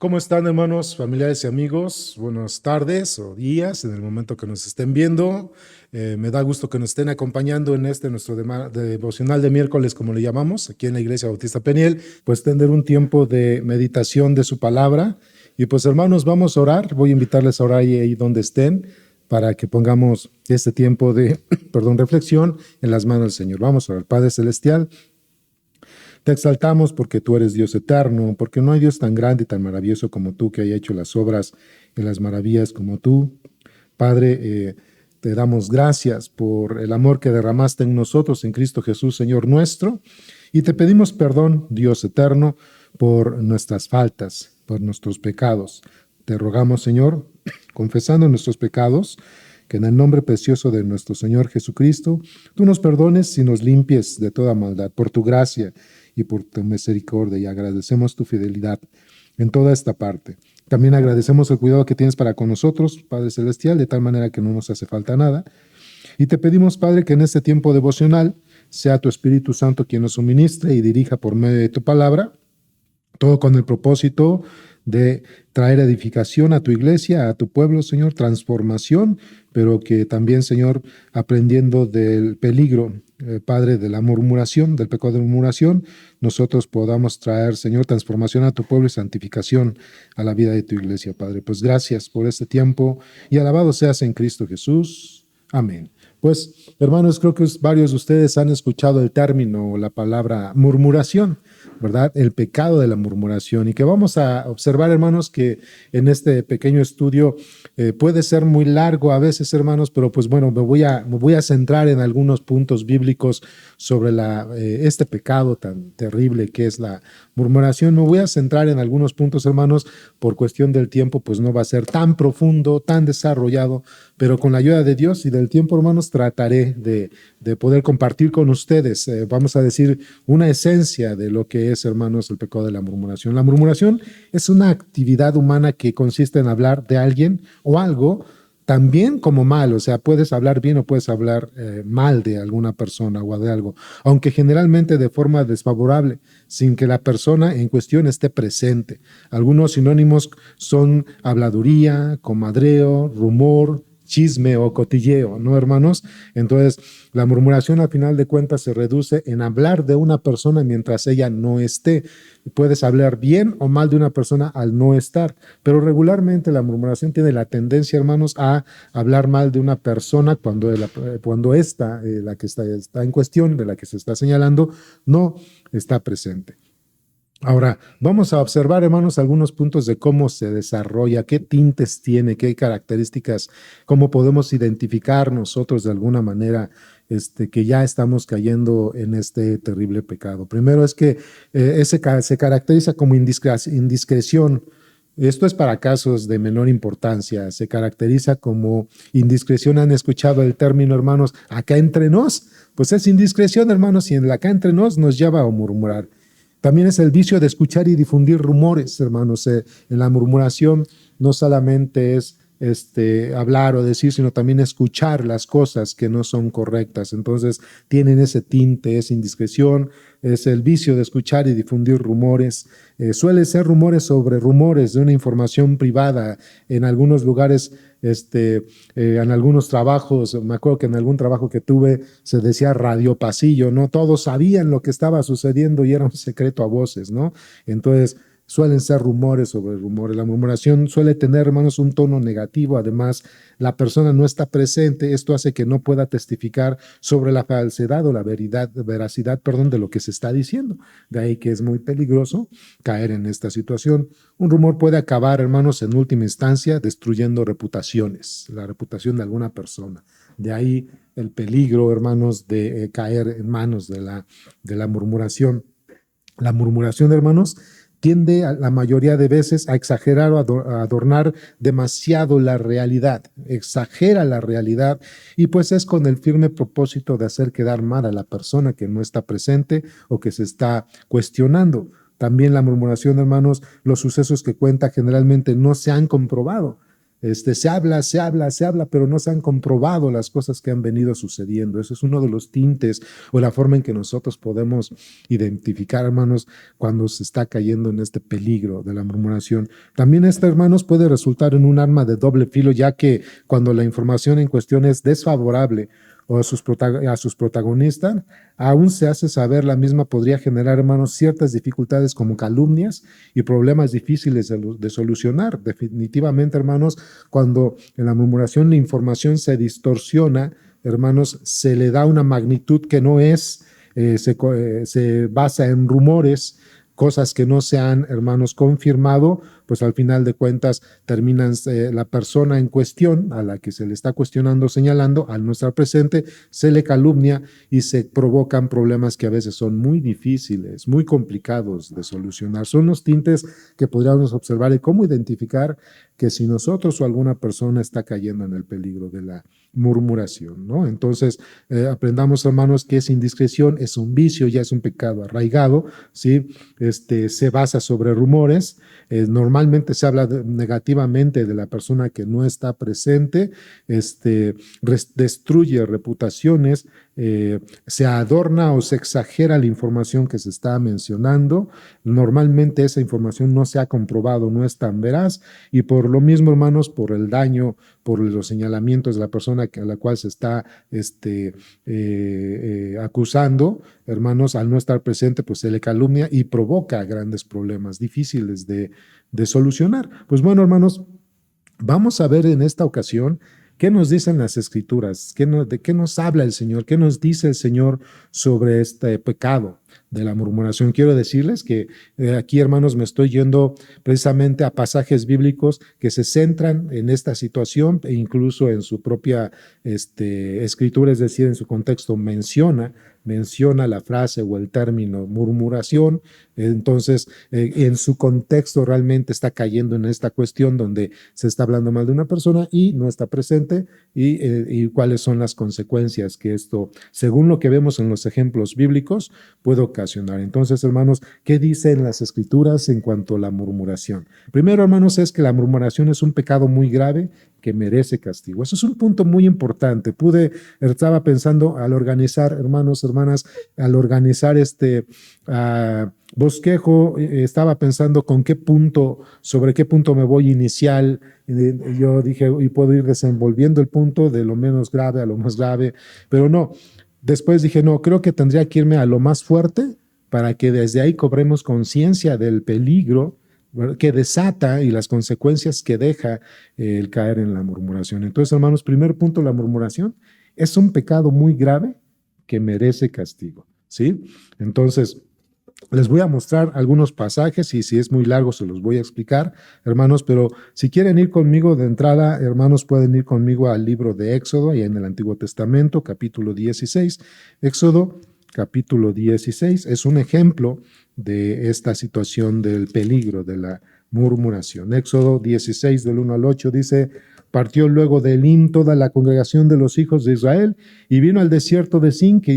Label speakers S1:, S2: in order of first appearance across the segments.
S1: ¿Cómo están, hermanos, familiares y amigos? Buenas tardes o días en el momento que nos estén viendo. Me da gusto que nos estén acompañando en nuestro devocional de miércoles, como le llamamos, aquí en la Iglesia Bautista Peniel, pues tener un tiempo de meditación de su palabra. Y pues, hermanos, vamos a orar. Voy a invitarles a orar ahí donde estén para que pongamos este tiempo de, reflexión en las manos del Señor. Vamos a orar. Padre Celestial, te exaltamos porque tú eres Dios eterno, porque no hay Dios tan grande y tan maravilloso como tú, que haya hecho las obras y las maravillas como tú. Padre, te damos gracias por el amor que derramaste en nosotros, en Cristo Jesús, Señor nuestro, y te pedimos perdón, Dios eterno, por nuestras faltas, por nuestros pecados. Te rogamos, Señor, confesando nuestros pecados, que en el nombre precioso de nuestro Señor Jesucristo, tú nos perdones y nos limpies de toda maldad, por tu gracia y por tu misericordia, y agradecemos tu fidelidad en toda esta parte. También agradecemos el cuidado que tienes para con nosotros, Padre Celestial, de tal manera que no nos hace falta nada. Y te pedimos, Padre, que en este tiempo devocional sea tu Espíritu Santo quien nos suministre y dirija por medio de tu palabra, todo con el propósito de traer edificación a tu iglesia, a tu pueblo, Señor, transformación, pero que también, Señor, aprendiendo del peligro, Padre, de la murmuración, del pecado de murmuración, nosotros podamos traer, Señor, transformación a tu pueblo y santificación a la vida de tu iglesia, Padre. Pues gracias por este tiempo y alabado seas en Cristo Jesús. Amén. Pues, hermanos, creo que varios de ustedes han escuchado el término o la palabra murmuración, ¿verdad? El pecado de la murmuración, y que vamos a observar, hermanos, que en este pequeño estudio puede ser muy largo a veces, hermanos, pero pues bueno, me voy a centrar en algunos puntos bíblicos sobre este pecado tan terrible que es la murmuración. Me voy a centrar en algunos puntos, hermanos, por cuestión del tiempo, pues no va a ser tan profundo, tan desarrollado, pero con la ayuda de Dios y del tiempo, hermanos, trataré de poder compartir con ustedes, vamos a decir, una esencia de lo que es, hermanos, el pecado de la murmuración. La murmuración es una actividad humana que consiste en hablar de alguien o algo también como mal, o sea, puedes hablar bien o puedes hablar mal de alguna persona o de algo, aunque generalmente de forma desfavorable, sin que la persona en cuestión esté presente. Algunos sinónimos son habladuría, comadreo, rumor, chisme o cotilleo, ¿no, hermanos? Entonces, la murmuración al final de cuentas se reduce en hablar de una persona mientras ella no esté. Puedes hablar bien o mal de una persona al no estar, pero regularmente la murmuración tiene la tendencia, hermanos, a hablar mal de una persona cuando esta, la que está en cuestión, de la que se está señalando, no está presente. Ahora, vamos a observar, hermanos, algunos puntos de cómo se desarrolla, qué tintes tiene, qué características, cómo podemos identificar nosotros de alguna manera que ya estamos cayendo en este terrible pecado. Primero es que se caracteriza como indiscreción. Esto es para casos de menor importancia. Se caracteriza como indiscreción. ¿Han escuchado el término, hermanos, acá entre nos? Pues es indiscreción, hermanos, y en la acá entre nos lleva a murmurar. También es el vicio de escuchar y difundir rumores, hermanos. En la murmuración no solamente es hablar o decir, sino también escuchar las cosas que no son correctas. Entonces tienen ese tinte, esa indiscreción, es el vicio de escuchar y difundir rumores. Suele ser rumores sobre rumores de una información privada. En algunos lugares, en algunos trabajos, me acuerdo que en algún trabajo que tuve se decía radio pasillo, ¿no? Todos sabían lo que estaba sucediendo y era un secreto a voces, ¿no? Entonces, suelen ser rumores sobre rumores. La murmuración suele tener, hermanos, un tono negativo. Además, la persona no está presente. Esto hace que no pueda testificar sobre la falsedad o la veracidad, de lo que se está diciendo. De ahí que es muy peligroso caer en esta situación. Un rumor puede acabar, hermanos, en última instancia, destruyendo reputaciones, la reputación de alguna persona. De ahí el peligro, hermanos, de caer en manos de la murmuración. La murmuración, hermanos, tiende a la mayoría de veces a exagerar o a adornar demasiado la realidad, exagera la realidad, y pues es con el firme propósito de hacer quedar mal a la persona que no está presente o que se está cuestionando. También la murmuración, hermanos, los sucesos que cuenta generalmente no se han comprobado. se habla, pero no se han comprobado las cosas que han venido sucediendo. Eso es uno de los tintes o la forma en que nosotros podemos identificar, hermanos, cuando se está cayendo en este peligro de la murmuración. También hermanos, puede resultar en un arma de doble filo, ya que cuando la información en cuestión es desfavorable o a sus protagonistas, aún se hace saber, la misma podría generar, hermanos, ciertas dificultades como calumnias y problemas difíciles de solucionar. Definitivamente, hermanos, cuando en la murmuración la información se distorsiona, hermanos, se le da una magnitud que no es, se basa en rumores, cosas que no se han, hermanos, confirmado, pues al final de cuentas terminan la persona en cuestión a la que se le está cuestionando, señalando, al no estar presente, se le calumnia y se provocan problemas que a veces son muy difíciles, muy complicados de solucionar. Son los tintes que podríamos observar y cómo identificar que si nosotros o alguna persona está cayendo en el peligro de la murmuración, ¿no? Entonces, aprendamos, hermanos, que esa indiscreción es un vicio, ya es un pecado arraigado, ¿sí? Se basa sobre rumores, normalmente se habla negativamente de la persona que no está presente, destruye reputaciones, se adorna o se exagera la información que se está mencionando. Normalmente esa información no se ha comprobado, no es tan veraz, y por lo mismo, hermanos, por el daño, por los señalamientos de la persona a la cual se está acusando, hermanos, al no estar presente, pues se le calumnia y provoca grandes problemas difíciles de solucionar. Pues bueno, hermanos, vamos a ver en esta ocasión qué nos dicen las Escrituras, de qué nos habla el Señor, qué nos dice el Señor sobre este pecado de la murmuración. Quiero decirles que aquí, hermanos, me estoy yendo precisamente a pasajes bíblicos que se centran en esta situación e incluso en su propia escritura, es decir, en su contexto menciona la frase o el término murmuración. Entonces, en su contexto realmente está cayendo en esta cuestión donde se está hablando mal de una persona y no está presente y cuáles son las consecuencias que esto, según lo que vemos en los ejemplos bíblicos, puede ocasionar. Entonces, hermanos, ¿qué dicen las Escrituras en cuanto a la murmuración? Primero, hermanos, es que la murmuración es un pecado muy grave que merece castigo. Eso es un punto muy importante. Estaba pensando al organizar, hermanos, hermanas, al organizar bosquejo, estaba pensando sobre qué punto me voy inicial. Yo dije, y puedo ir desenvolviendo el punto de lo menos grave a lo más grave, pero no. Después dije, no, creo que tendría que irme a lo más fuerte para que desde ahí cobremos conciencia del peligro que desata y las consecuencias que deja el caer en la murmuración. Entonces, hermanos, primer punto, la murmuración es un pecado muy grave que merece castigo, ¿sí? Entonces, les voy a mostrar algunos pasajes y si es muy largo se los voy a explicar, hermanos, pero si quieren ir conmigo de entrada, hermanos, pueden ir conmigo al libro de Éxodo, ahí en el Antiguo Testamento, capítulo 16. Éxodo, capítulo 16, es un ejemplo de esta situación del peligro de la murmuración. Éxodo 16, del 1 al 8, dice: partió luego de Elim toda la congregación de los hijos de Israel y vino al desierto de Sin, que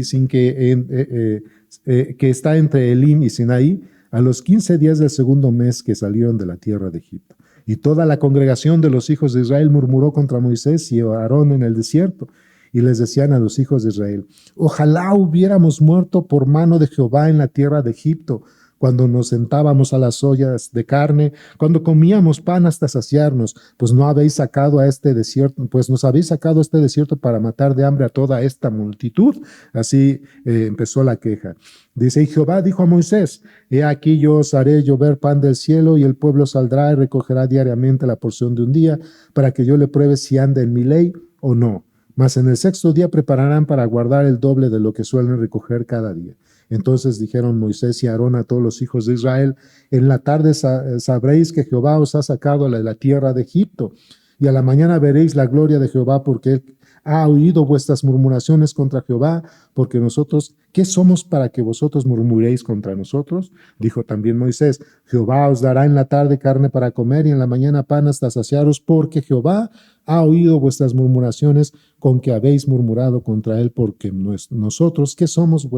S1: está entre Elim y Sinaí, a los 15 días del segundo mes que salieron de la tierra de Egipto. Y toda la congregación de los hijos de Israel murmuró contra Moisés y Aarón en el desierto. Y les decían a los hijos de Israel: ojalá hubiéramos muerto por mano de Jehová en la tierra de Egipto, cuando nos sentábamos a las ollas de carne, cuando comíamos pan hasta saciarnos, pues nos habéis sacado a este desierto para matar de hambre a toda esta multitud. Así empezó la queja. Dice: y Jehová dijo a Moisés: he aquí yo os haré llover pan del cielo, y el pueblo saldrá y recogerá diariamente la porción de un día, para que yo le pruebe si anda en mi ley o no. Mas en el sexto día prepararán para guardar el doble de lo que suelen recoger cada día. Entonces dijeron Moisés y Aarón a todos los hijos de Israel: en la tarde sabréis que Jehová os ha sacado de la tierra de Egipto, y a la mañana veréis la gloria de Jehová, porque él ha oído vuestras murmuraciones contra Jehová, porque nosotros ¿qué somos para que vosotros murmuréis contra nosotros? Dijo también Moisés, Jehová os dará en la tarde carne para comer y en la mañana pan hasta saciaros, porque Jehová ha oído vuestras murmuraciones con que habéis murmurado contra él, porque nosotros, ¿qué somos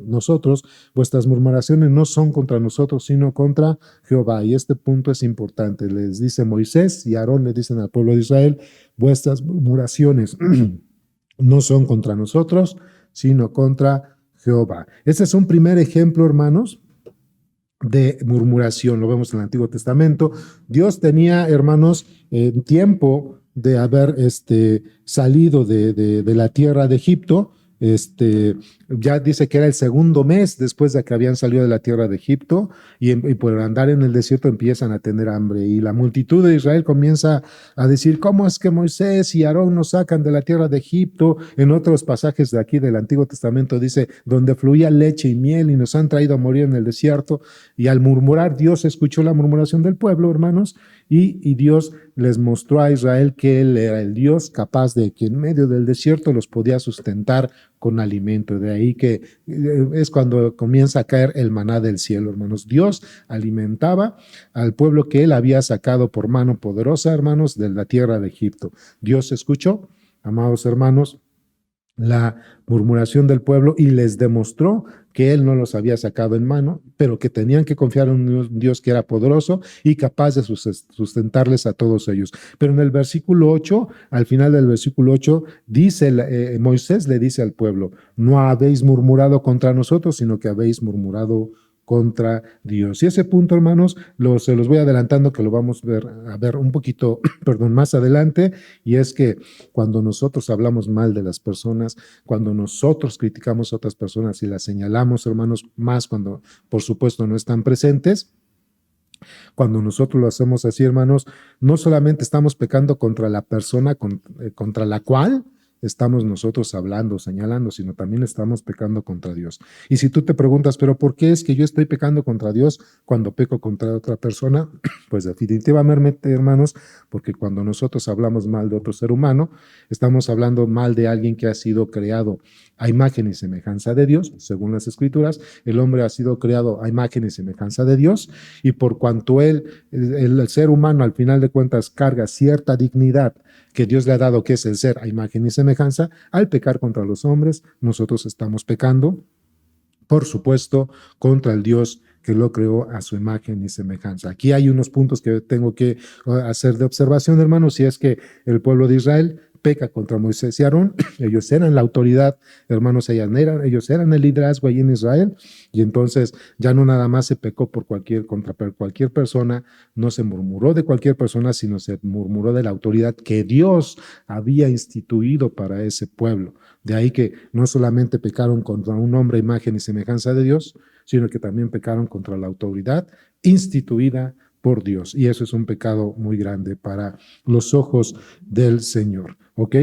S1: nosotros? Vuestras murmuraciones no son contra nosotros, sino contra Jehová. Y este punto es importante. Les dice Moisés y Aarón le dicen al pueblo de Israel, vuestras murmuraciones no son contra nosotros, sino contra Jehová. Este es un primer ejemplo, hermanos, de murmuración. Lo vemos en el Antiguo Testamento. Dios tenía, hermanos, tiempo de haber salido de la tierra de Egipto. Ya dice que era el segundo mes después de que habían salido de la tierra de Egipto y por andar en el desierto empiezan a tener hambre y la multitud de Israel comienza a decir, ¿cómo es que Moisés y Aarón nos sacan de la tierra de Egipto? En otros pasajes de aquí del Antiguo Testamento dice, donde fluía leche y miel y nos han traído a morir en el desierto. Y al murmurar, Dios escuchó la murmuración del pueblo, hermanos, y Dios les mostró a Israel que Él era el Dios capaz de que en medio del desierto los podía sustentar con alimento. De ahí que es cuando comienza a caer el maná del cielo, hermanos. Dios alimentaba al pueblo que Él había sacado por mano poderosa, hermanos, de la tierra de Egipto. Dios escuchó, amados hermanos, la murmuración del pueblo y les demostró que Él no los había sacado en mano, pero que tenían que confiar en un Dios que era poderoso y capaz de sustentarles a todos ellos. Pero en el versículo 8, al final del versículo 8, dice, Moisés le dice al pueblo, no habéis murmurado contra nosotros, sino que habéis murmurado contra Dios. Y ese punto, hermanos, se los voy adelantando que lo vamos a ver un poquito, perdón, más adelante, y es que cuando nosotros hablamos mal de las personas, cuando nosotros criticamos a otras personas y las señalamos, hermanos, más cuando, por supuesto, no están presentes, cuando nosotros lo hacemos así, hermanos, no solamente estamos pecando contra la persona contra la cual estamos nosotros hablando, señalando, sino también estamos pecando contra Dios. Y si tú te preguntas, ¿pero por qué es que yo estoy pecando contra Dios cuando peco contra otra persona? Pues definitivamente, hermanos, porque cuando nosotros hablamos mal de otro ser humano, estamos hablando mal de alguien que ha sido creado a imagen y semejanza de Dios. Según las Escrituras, el hombre ha sido creado a imagen y semejanza de Dios, y por cuanto el ser humano, al final de cuentas, carga cierta dignidad que Dios le ha dado, que es el ser a imagen y semejanza, al pecar contra los hombres, nosotros estamos pecando, por supuesto, contra el Dios que lo creó a su imagen y semejanza. Aquí hay unos puntos que tengo que hacer de observación, hermanos, y es que el pueblo de Israel peca contra Moisés y Aarón. Ellos eran la autoridad, hermanos, ellos eran el liderazgo ahí en Israel, y entonces ya no nada más se pecó contra cualquier persona, no se murmuró de cualquier persona, sino se murmuró de la autoridad que Dios había instituido para ese pueblo. De ahí que no solamente pecaron contra un hombre, imagen y semejanza de Dios, sino que también pecaron contra la autoridad instituida por Dios. Y eso es un pecado muy grande para los ojos del Señor. ¿Ok?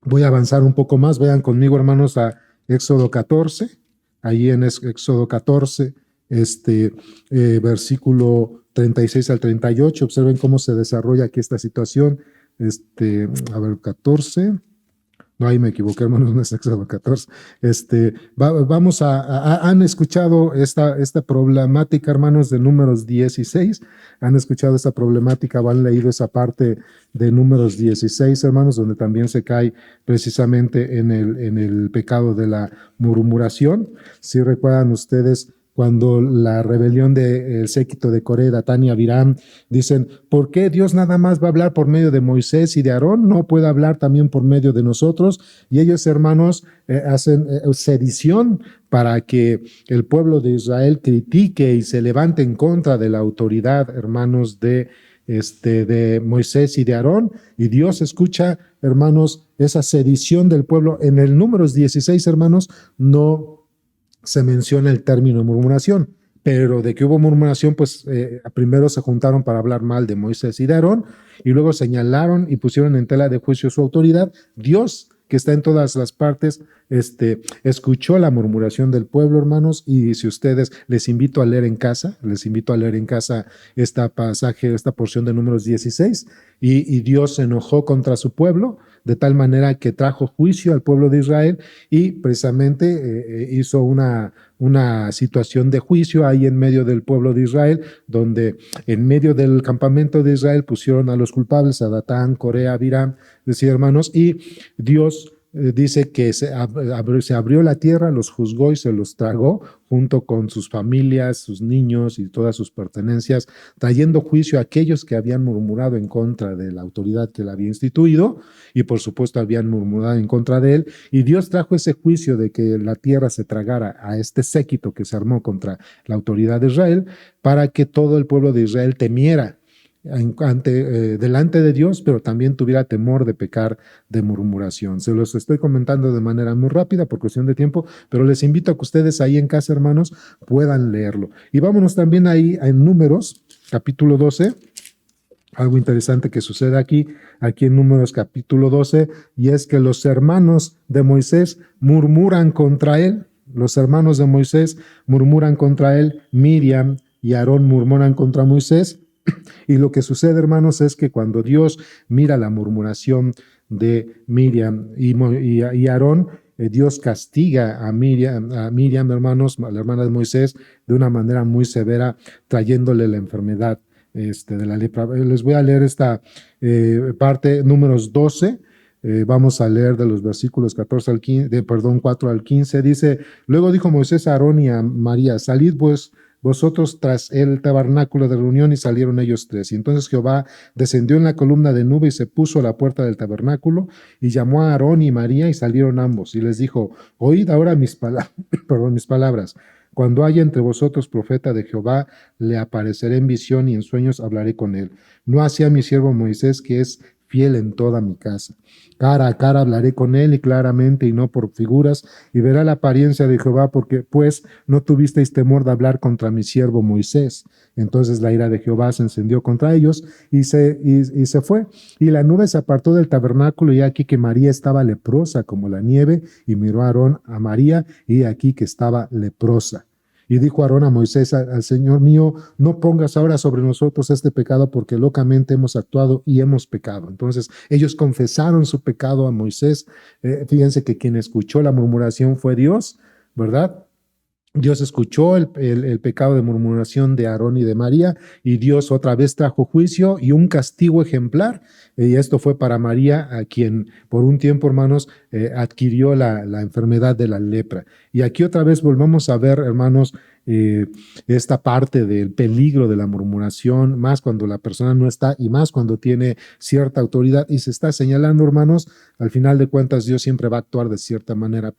S1: Voy a avanzar un poco más. Vean conmigo, hermanos, a Éxodo 14. Allí en Éxodo 14, versículo 36 al 38. Observen cómo se desarrolla aquí esta situación. A ver, 14. No, ahí me equivoqué, hermanos, no es Éxodo 14. Han escuchado esta problemática, hermanos, de Números 16. Han escuchado esta problemática, han leído esa parte de Números 16, hermanos, donde también se cae precisamente en el pecado de la murmuración. Si recuerdan ustedes, cuando la rebelión del séquito de Coré, Datán y Abiram, dicen, ¿por qué Dios nada más va a hablar por medio de Moisés y de Aarón? ¿No puede hablar también por medio de nosotros? Y ellos, hermanos, hacen sedición para que el pueblo de Israel critique y se levante en contra de la autoridad, hermanos, de Moisés y de Aarón. Y Dios escucha, hermanos, esa sedición del pueblo. En el Números 16, hermanos, no se menciona el término murmuración, pero de que hubo murmuración, pues primero se juntaron para hablar mal de Moisés y de Aarón, y luego señalaron y pusieron en tela de juicio su autoridad. Dios, que está en todas las partes, escuchó la murmuración del pueblo, hermanos, y si ustedes, les invito a leer en casa, esta pasaje, esta porción de Números 16, y Dios se enojó contra su pueblo, de tal manera que trajo juicio al pueblo de Israel y precisamente hizo una situación de juicio ahí en medio del pueblo de Israel, donde en medio del campamento de Israel pusieron a los culpables, a Datán, Corea, Abiram, decía hermanos, y Dios dice que se abrió la tierra, los juzgó y se los tragó junto con sus familias, sus niños y todas sus pertenencias, trayendo juicio a aquellos que habían murmurado en contra de la autoridad que la había instituido y por supuesto habían murmurado en contra de él. Y Dios trajo ese juicio de que la tierra se tragara a este séquito que se armó contra la autoridad de Israel para que todo el pueblo de Israel temiera delante de Dios, pero también tuviera temor de pecar de murmuración. Se los estoy comentando de manera muy rápida por cuestión de tiempo, pero les invito a que ustedes ahí en casa, hermanos, puedan leerlo. Y vámonos también ahí en Números, capítulo 12. Algo interesante que sucede aquí en Números capítulo 12, y es que los hermanos de Moisés murmuran contra él. Los hermanos de Moisés murmuran contra él. Miriam y Aarón murmuran contra Moisés. Y lo que sucede, hermanos, es que cuando Dios mira la murmuración de Miriam y Aarón, Dios castiga a Miriam, hermanos, a la hermana de Moisés, de una manera muy severa, trayéndole la enfermedad de la lepra. Les voy a leer esta parte, Números 12. Vamos a leer de los versículos 4 al 15. Dice: luego dijo Moisés a Aarón y a María: salid pues vosotros tras el tabernáculo de reunión, y salieron ellos tres. Y entonces Jehová descendió en la columna de nube y se puso a la puerta del tabernáculo y llamó a Aarón y María, y salieron ambos. Y les dijo: oíd ahora mis palabras. Cuando haya entre vosotros profeta de Jehová, le apareceré en visión y en sueños hablaré con él. No así a mi siervo Moisés, que es fiel en toda mi casa. Cara a cara hablaré con él y claramente y no por figuras, y verá la apariencia de Jehová, porque pues no tuvisteis temor de hablar contra mi siervo Moisés. Entonces la ira de Jehová se encendió contra ellos y se fue. Y la nube se apartó del tabernáculo, y aquí que María estaba leprosa como la nieve, y miró a Aarón a María, y aquí que estaba leprosa. Y dijo Aarón a Moisés: al Señor mío, no pongas ahora sobre nosotros este pecado, porque locamente hemos actuado y hemos pecado. Entonces ellos confesaron su pecado a Moisés. Fíjense que quien escuchó la murmuración fue Dios, ¿verdad? Dios escuchó el pecado de murmuración de Aarón y de María, y Dios otra vez trajo juicio y un castigo ejemplar. Y esto fue para María, a quien por un tiempo, hermanos, adquirió la enfermedad de la lepra. Y aquí otra vez volvamos a ver, hermanos, esta parte del peligro de la murmuración, más cuando la persona no está y más cuando tiene cierta autoridad y se está señalando, hermanos. Al final de cuentas, Dios siempre va a actuar de cierta manera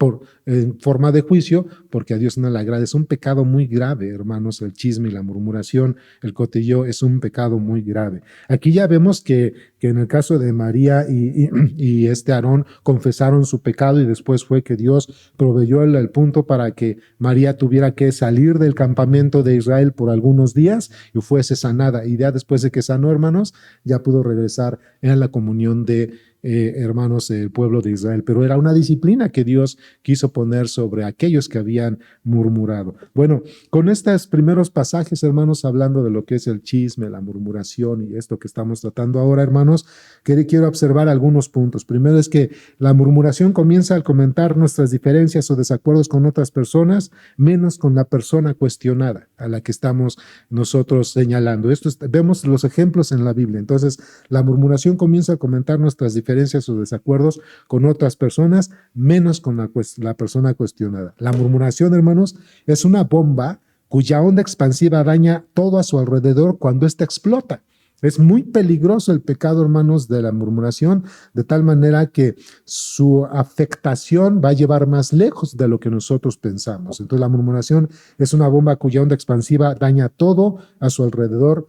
S1: en forma de juicio, porque a Dios no le agrada. Es un pecado muy grave, hermanos, el chisme y la murmuración, el cotilleo es un pecado muy grave. Aquí ya vemos que en el caso de María y Aarón confesaron su pecado, y después fue que Dios proveyó el punto para que María tuviera que salir del campamento de Israel por algunos días y fuese sanada. Y ya después de que sanó, hermanos, ya pudo regresar en la comunión de hermanos, el pueblo de Israel. Pero era una disciplina que Dios quiso poner sobre aquellos que habían murmurado. Bueno, con estos primeros pasajes, hermanos, hablando de lo que es el chisme, la murmuración y esto que estamos tratando ahora, hermanos, quiero observar algunos puntos. Primero es que la murmuración comienza al comentar nuestras diferencias o desacuerdos con otras personas, menos con la persona cuestionada a la que estamos nosotros señalando. Vemos los ejemplos en la Biblia. Entonces, la murmuración comienza a comentar nuestras diferencias o desacuerdos con otras personas, menos con la persona cuestionada. La murmuración, hermanos, es una bomba cuya onda expansiva daña todo a su alrededor cuando ésta explota. Es muy peligroso el pecado, hermanos, de la murmuración, de tal manera que su afectación va a llevar más lejos de lo que nosotros pensamos. Entonces, la murmuración es una bomba cuya onda expansiva daña todo a su alrededor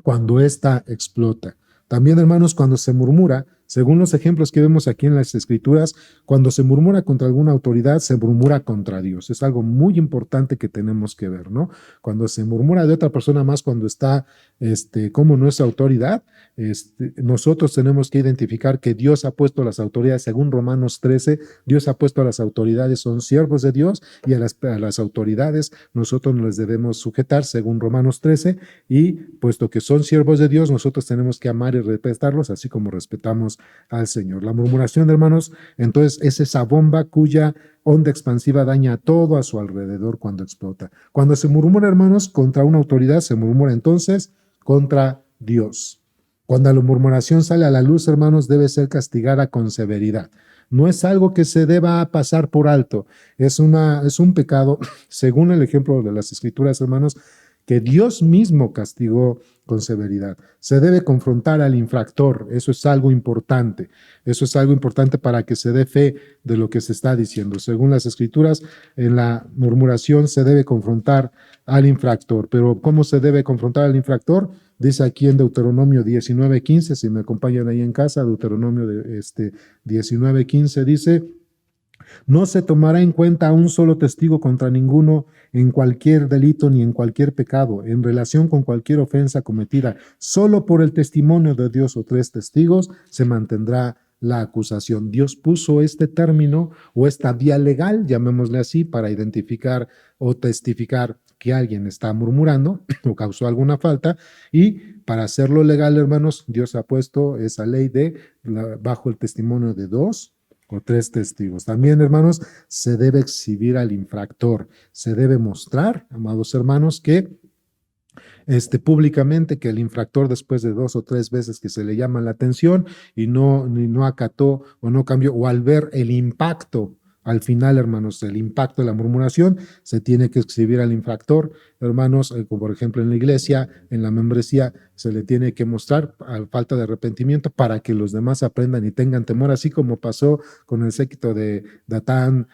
S1: cuando ésta explota. También, hermanos, cuando se murmura, Según los ejemplos que vemos aquí en las Escrituras, cuando se murmura contra alguna autoridad, se murmura contra Dios. Es algo muy importante que tenemos que ver, ¿no? Cuando se murmura de otra persona más cuando está como nuestra autoridad, nosotros tenemos que identificar que Dios ha puesto a las autoridades, según Romanos 13, Dios ha puesto a las autoridades, son siervos de Dios, y a las autoridades nosotros nos les debemos sujetar, según Romanos 13, y puesto que son siervos de Dios, nosotros tenemos que amar y respetarlos, así como respetamos al Señor. La murmuración, hermanos, entonces es esa bomba cuya onda expansiva daña todo a su alrededor cuando explota. Cuando se murmura, hermanos, contra una autoridad, se murmura entonces contra Dios. Cuando la murmuración sale a la luz, hermanos, debe ser castigada con severidad. No es algo que se deba pasar por alto. Es un pecado, según el ejemplo de las Escrituras, hermanos, que Dios mismo castigó con severidad. Se debe confrontar al infractor. Eso es algo importante. Eso es algo importante para que se dé fe de lo que se está diciendo. Según las Escrituras, en la murmuración se debe confrontar al infractor. Pero ¿cómo se debe confrontar al infractor? Dice aquí en Deuteronomio 19:15, si me acompañan ahí en casa, Deuteronomio 19:15 dice: no se tomará en cuenta un solo testigo contra ninguno en cualquier delito ni en cualquier pecado, en relación con cualquier ofensa cometida. Solo por el testimonio de Dios o 3 testigos se mantendrá la acusación. Dios puso este término o esta vía legal, llamémosle así, para identificar o testificar que alguien está murmurando o causó alguna falta, y para hacerlo legal, hermanos, Dios ha puesto esa ley bajo el testimonio de 2 o 3 testigos. También, hermanos, se debe exhibir al infractor. Se debe mostrar, amados hermanos, que públicamente que el infractor, después de 2 o 3 veces que se le llama la atención y no acató o no cambió, o al ver el impacto, al final, hermanos, el impacto de la murmuración, se tiene que exhibir al infractor, hermanos, como por ejemplo en la iglesia, en la membresía, se le tiene que mostrar a falta de arrepentimiento para que los demás aprendan y tengan temor, así como pasó con el séquito de Datán,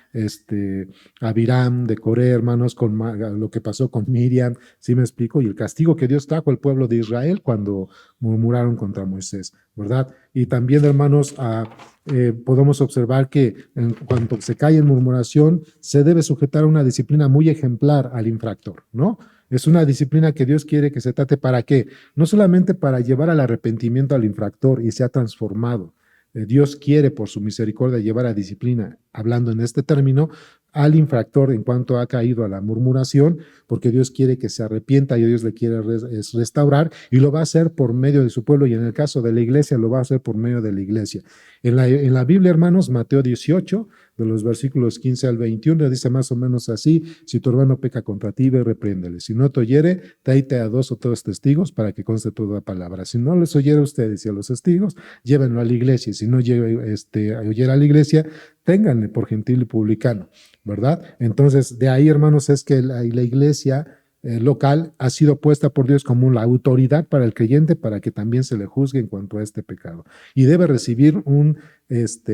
S1: Abiram, de Coré, hermanos, con lo que pasó con Miriam, ¿sí me explico? Y el castigo que Dios trajo al pueblo de Israel cuando murmuraron contra Moisés, ¿verdad? Y también, hermanos, podemos observar que en cuanto se cae en murmuración, se debe sujetar a una disciplina muy ejemplar al infractor, ¿no? Es una disciplina que Dios quiere que se trate. ¿Para qué? No solamente para llevar al arrepentimiento al infractor y sea transformado. Dios quiere, por su misericordia, llevar a disciplina, hablando en este término, al infractor en cuanto ha caído a la murmuración, porque Dios quiere que se arrepienta y Dios le quiere restaurar, y lo va a hacer por medio de su pueblo, y en el caso de la iglesia lo va a hacer por medio de la iglesia. En la Biblia, hermanos, Mateo 18, de los versículos 15 al 21, dice más o menos así: si tu hermano peca contra ti, ve, repréndele. Si no te oyere, tráete a 2 o 3 testigos para que conste toda palabra. Si no les oyere a ustedes y a los testigos, llévenlo a la iglesia. Si no oyera a la iglesia, ténganle por gentil y publicano, ¿verdad? Entonces, de ahí, hermanos, es que la iglesia local ha sido puesta por Dios como la autoridad para el creyente, para que también se le juzgue en cuanto a este pecado. Y debe recibir un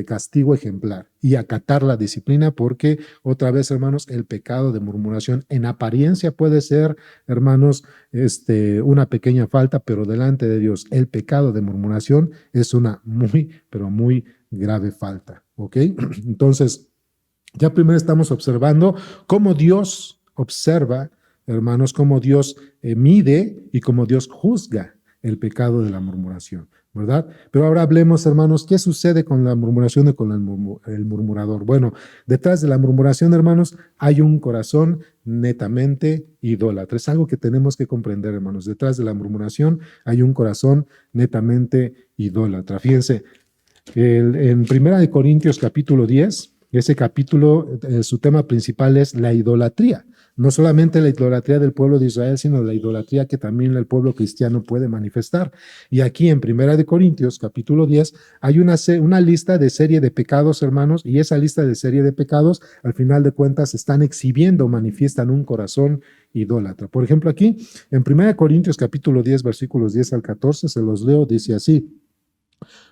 S1: castigo ejemplar y acatar la disciplina, porque otra vez, hermanos, el pecado de murmuración en apariencia puede ser, hermanos, una pequeña falta, pero delante de Dios el pecado de murmuración es una muy, pero muy grave falta, ¿ok? Entonces, ya primero estamos observando cómo Dios observa, hermanos, cómo Dios mide y cómo Dios juzga el pecado de la murmuración, ¿verdad? Pero ahora hablemos, hermanos, ¿qué sucede con la murmuración y con el murmurador? Bueno, detrás de la murmuración, hermanos, hay un corazón netamente idólatra. Es algo que tenemos que comprender, hermanos. Detrás de la murmuración hay un corazón netamente idólatra. Fíjense, en Primera de Corintios capítulo 10, ese capítulo, su tema principal es la idolatría. No solamente la idolatría del pueblo de Israel, sino la idolatría que también el pueblo cristiano puede manifestar. Y aquí en Primera de Corintios, capítulo 10, hay una lista de serie de pecados, hermanos, y esa lista de serie de pecados, al final de cuentas, están exhibiendo, manifiestan un corazón idólatra. Por ejemplo, aquí, en Primera de Corintios, capítulo 10, versículos 10 al 14, se los leo, dice así: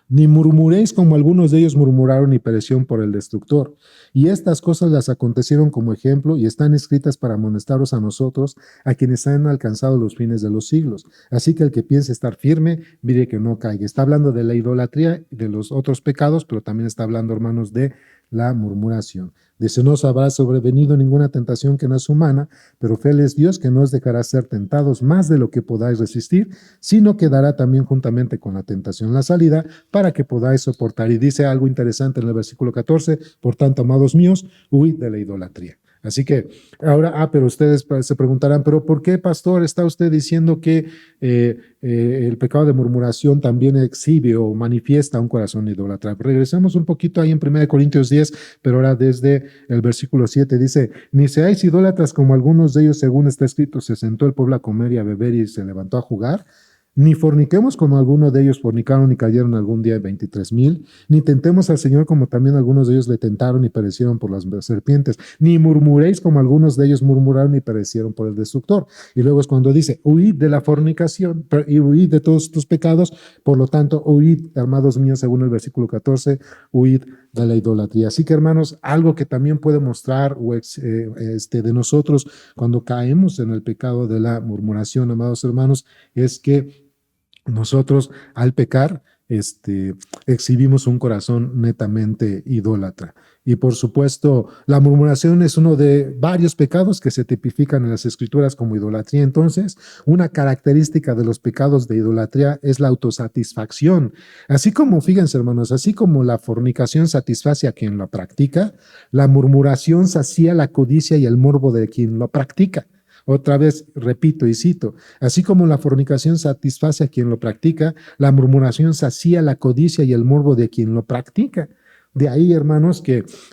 S1: Ni murmuréis como algunos de ellos murmuraron y perecieron por el destructor. Y estas cosas las acontecieron como ejemplo y están escritas para amonestaros a nosotros, a quienes han alcanzado los fines de los siglos. Así que el que piense estar firme, mire que no caiga. Está hablando de la idolatría y de los otros pecados, pero también está hablando, hermanos, de la murmuración. Dice, no os habrá sobrevenido ninguna tentación que no es humana, pero fiel es Dios que no os dejará ser tentados más de lo que podáis resistir, sino que dará también juntamente con la tentación la salida para que podáis soportar. Y dice algo interesante en el versículo 14, por tanto, amados míos, huid de la idolatría. Así que ahora, pero ustedes se preguntarán, pero ¿por qué, pastor, está usted diciendo que el pecado de murmuración también exhibe o manifiesta un corazón idólatra? Regresamos un poquito ahí en 1 Corintios 10, pero ahora desde el versículo 7 dice, ni seáis idólatras como algunos de ellos, según está escrito, se sentó el pueblo a comer y a beber y se levantó a jugar. Ni forniquemos como algunos de ellos fornicaron y cayeron algún día 23,000, ni tentemos al Señor como también algunos de ellos le tentaron y perecieron por las serpientes, ni murmuréis como algunos de ellos murmuraron y perecieron por el destructor. Y luego es cuando dice, huid de la fornicación y huid de todos tus pecados, por lo tanto, huid, amados míos, según el versículo 14, huid de la idolatría. Así que, hermanos, algo que también puede mostrar de nosotros cuando caemos en el pecado de la murmuración, amados hermanos, es que nosotros al pecar exhibimos un corazón netamente idólatra. Y por supuesto, la murmuración es uno de varios pecados que se tipifican en las escrituras como idolatría. Entonces, una característica de los pecados de idolatría es la autosatisfacción. Así como, fíjense hermanos, así como la fornicación satisface a quien lo practica, la murmuración sacía la codicia y el morbo de quien lo practica. Otra vez repito y cito, así como la fornicación satisface a quien lo practica, la murmuración sacía la codicia y el morbo de quien lo practica. De ahí, hermanos,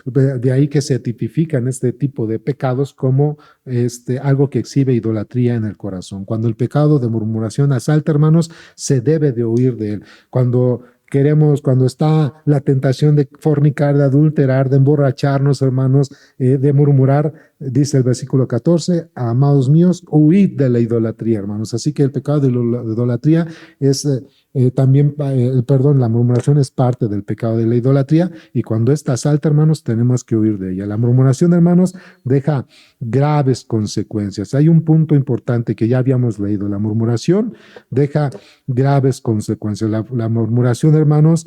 S1: de ahí que se tipifican este tipo de pecados como algo que exhibe idolatría en el corazón. Cuando el pecado de murmuración asalta, hermanos, se debe de huir de él. Cuando está la tentación de fornicar, de adulterar, de emborracharnos, hermanos, de murmurar, dice el versículo 14, amados míos, huid de la idolatría, hermanos. Así que el pecado de la idolatría es la murmuración es parte del pecado de la idolatría y cuando esta asalta, hermanos, tenemos que huir de ella. La murmuración, hermanos, deja graves consecuencias. Hay un punto importante que ya habíamos leído. La murmuración deja graves consecuencias. La murmuración, hermanos,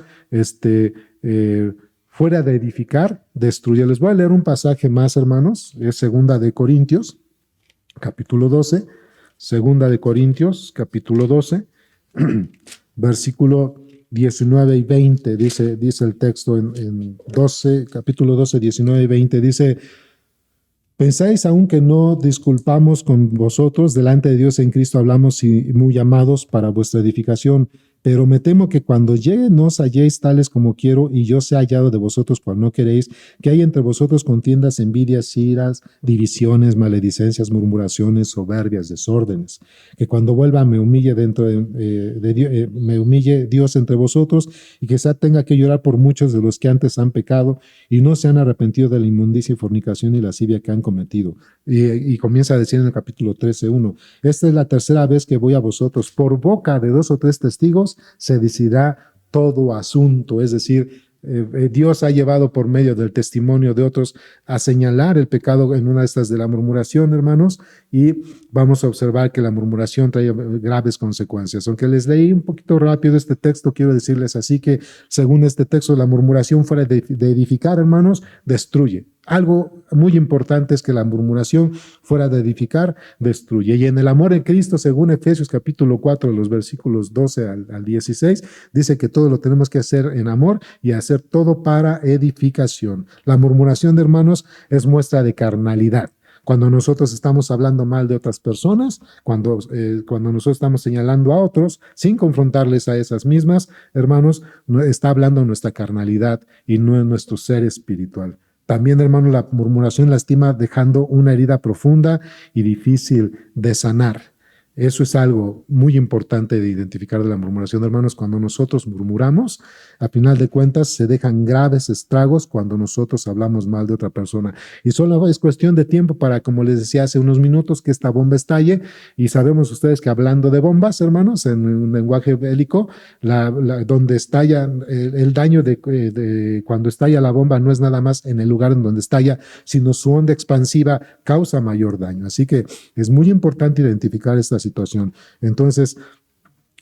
S1: fuera de edificar, destruye. Les voy a leer un pasaje más, hermanos. Es Segunda de Corintios, capítulo 12. Segunda de Corintios, capítulo 12. Versículo 19 y 20, dice el texto en capítulo 12, 19 y 20, dice, ¿pensáis aún que no disculpamos con vosotros? Delante de Dios en Cristo hablamos y muy amados para vuestra edificación. Pero me temo que cuando llegue no os halléis tales como quiero y yo sea hallado de vosotros cual no queréis, que hay entre vosotros contiendas, envidias, iras, divisiones, maledicencias, murmuraciones, soberbias, desórdenes. Que cuando vuelva me humille me humille Dios entre vosotros y quizá tenga que llorar por muchos de los que antes han pecado y no se han arrepentido de la inmundicia y fornicación y lascivia que han cometido. Y comienza a decir en el capítulo 13:1, esta es la tercera vez que voy a vosotros, por boca de 2 o 3 testigos se decidirá todo asunto, es decir, Dios ha llevado por medio del testimonio de otros a señalar el pecado en una de estas de la murmuración, hermanos, y vamos a observar que la murmuración trae graves consecuencias. Aunque les leí un poquito rápido este texto, quiero decirles así que, según este texto, la murmuración fuera de edificar, hermanos, destruye. Algo muy importante es que la murmuración fuera de edificar, destruye. Y en el amor en Cristo, según Efesios capítulo 4, los versículos 12 al 16, dice que todo lo tenemos que hacer en amor y hacer todo para edificación. La murmuración, de hermanos, es muestra de carnalidad. Cuando nosotros estamos hablando mal de otras personas, cuando nosotros estamos señalando a otros, sin confrontarles a esas mismas, hermanos, está hablando nuestra carnalidad y no en nuestro ser espiritual. También, hermano, la murmuración lastima dejando una herida profunda y difícil de sanar. Eso es algo muy importante de identificar de la murmuración, hermanos. Cuando nosotros murmuramos, a final de cuentas se dejan graves estragos cuando nosotros hablamos mal de otra persona. Y solo es cuestión de tiempo para, como les decía hace unos minutos, que esta bomba estalle. Y sabemos ustedes que hablando de bombas, hermanos, en un lenguaje bélico, donde estalla el daño de cuando estalla la bomba no es nada más en el lugar en donde estalla, sino su onda expansiva causa mayor daño. Así que es muy importante identificar esta situación. Entonces,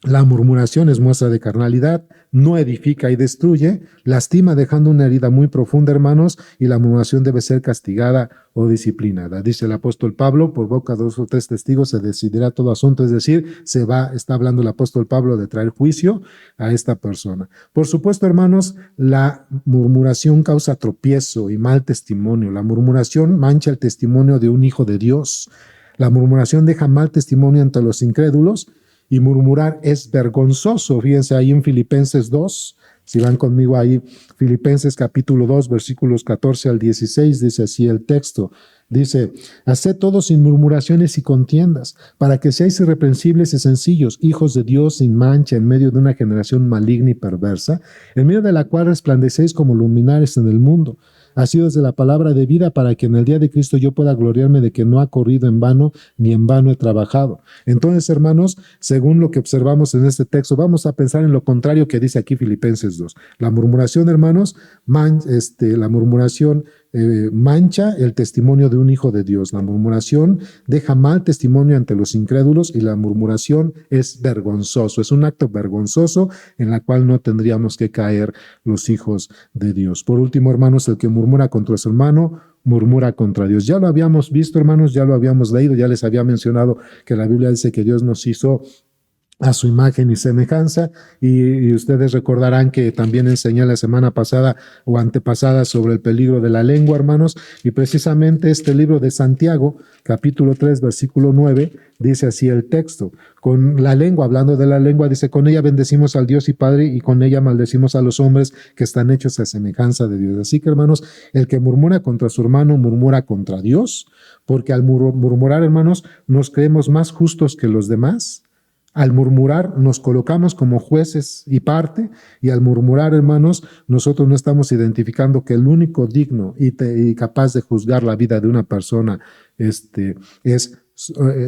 S1: la murmuración es muestra de carnalidad, no edifica y destruye, lastima dejando una herida muy profunda, hermanos, y la murmuración debe ser castigada o disciplinada. Dice el apóstol Pablo, por boca de 2 o 3 testigos se decidirá todo asunto, es decir, está hablando el apóstol Pablo de traer juicio a esta persona. Por supuesto, hermanos, la murmuración causa tropiezo y mal testimonio. La murmuración mancha el testimonio de un hijo de Dios. La murmuración deja mal testimonio ante los incrédulos. Y murmurar es vergonzoso. Fíjense ahí en Filipenses 2, si van conmigo ahí, Filipenses capítulo 2, versículos 14 al 16, dice así el texto. Dice, haced todo sin murmuraciones y contiendas, para que seáis irreprensibles y sencillos, hijos de Dios sin mancha en medio de una generación maligna y perversa, en medio de la cual resplandecéis como luminares en el mundo. Así desde la palabra de vida para que en el día de Cristo yo pueda gloriarme de que no ha corrido en vano ni en vano he trabajado. Entonces, hermanos, según lo que observamos en este texto, vamos a pensar en lo contrario que dice aquí Filipenses 2. La murmuración, hermanos, la murmuración mancha el testimonio de un hijo de Dios. La murmuración deja mal testimonio ante los incrédulos y la murmuración es vergonzoso. Es un acto vergonzoso en la cual no tendríamos que caer los hijos de Dios. Por último, hermanos, el que murmura contra su hermano, murmura contra Dios. Ya lo habíamos visto, hermanos, ya lo habíamos leído, ya les había mencionado que la Biblia dice que Dios nos hizo a su imagen y semejanza, y ustedes recordarán que también enseñé la semana pasada o antepasada sobre el peligro de la lengua, hermanos, y precisamente este libro de Santiago, capítulo 3, versículo 9, dice así el texto, con la lengua, hablando de la lengua, dice, con ella bendecimos al Dios y Padre, y con ella maldecimos a los hombres que están hechos a semejanza de Dios. Así que, hermanos, el que murmura contra su hermano, murmura contra Dios, porque al murmurar, hermanos, nos creemos más justos que los demás. Al murmurar nos colocamos como jueces y parte, y al murmurar, hermanos, nosotros no estamos identificando que el único digno y capaz de juzgar la vida de una persona es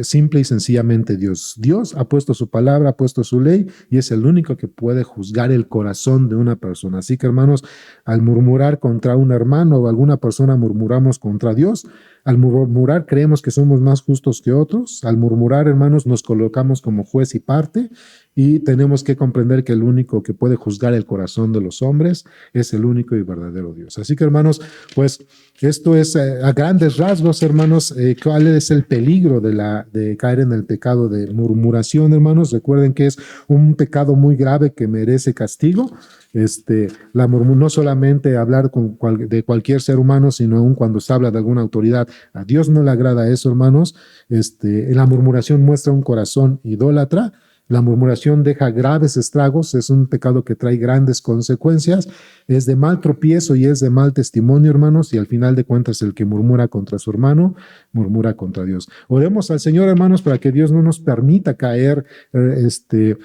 S1: simple y sencillamente Dios. Dios ha puesto su palabra, ha puesto su ley, y es el único que puede juzgar el corazón de una persona. Así que, hermanos, al murmurar contra un hermano o alguna persona, murmuramos contra Dios. Al murmurar creemos que somos más justos que otros. Al murmurar, hermanos, nos colocamos como juez y parte, y tenemos que comprender que el único que puede juzgar el corazón de los hombres es el único y verdadero Dios. Así que, hermanos, pues esto es a grandes rasgos, hermanos, cuál es el peligro de caer en el pecado de murmuración, hermanos. Recuerden que es un pecado muy grave que merece castigo. No solamente hablar de cualquier ser humano, sino aún cuando se habla de alguna autoridad. A Dios no le agrada eso, hermanos. La murmuración muestra un corazón idólatra. La murmuración deja graves estragos, es un pecado que trae grandes consecuencias, es de mal tropiezo y es de mal testimonio, hermanos, y al final de cuentas el que murmura contra su hermano, murmura contra Dios. Oremos al Señor, hermanos, para que Dios no nos permita caer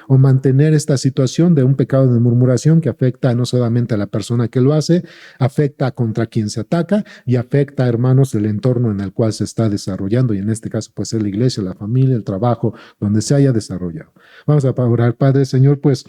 S1: o mantener esta situación de un pecado de murmuración que afecta no solamente a la persona que lo hace, afecta contra quien se ataca y afecta, hermanos, el entorno en el cual se está desarrollando, y en este caso pues es la iglesia, la familia, el trabajo, donde se haya desarrollado. Vamos a orar. Padre, Señor, pues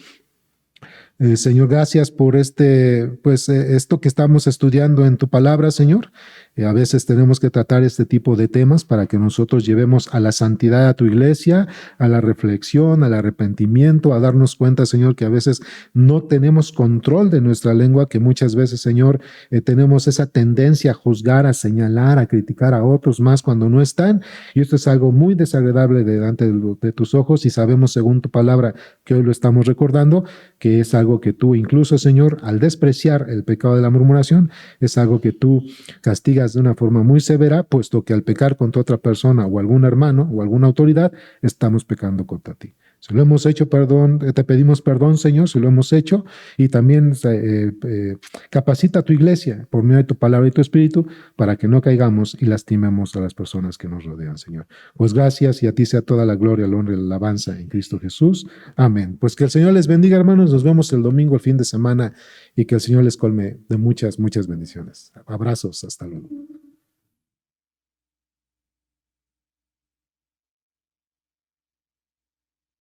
S1: Señor, gracias por esto que estamos estudiando en tu palabra, Señor. A veces tenemos que tratar este tipo de temas para que nosotros llevemos a la santidad a tu iglesia, a la reflexión, al arrepentimiento, a darnos cuenta, Señor, que a veces no tenemos control de nuestra lengua, que muchas veces, Señor, tenemos esa tendencia a juzgar, a señalar, a criticar a otros más cuando no están. Y esto es algo muy desagradable delante de tus ojos, y sabemos, según tu palabra, que hoy lo estamos recordando, que es algo que tú, incluso, Señor, al despreciar el pecado de la murmuración, es algo que tú castigas de una forma muy severa, puesto que al pecar contra otra persona o algún hermano o alguna autoridad, estamos pecando contra ti. Si lo hemos hecho, perdón, te pedimos perdón, Señor, si lo hemos hecho, y también capacita a tu iglesia por medio de tu palabra y tu espíritu para que no caigamos y lastimemos a las personas que nos rodean, Señor. Pues gracias y a ti sea toda la gloria, la honra y la alabanza en Cristo Jesús. Amén. Pues que el Señor les bendiga, hermanos. Nos vemos el domingo, el fin de semana, y que el Señor les colme de muchas, muchas bendiciones. Abrazos. Hasta luego.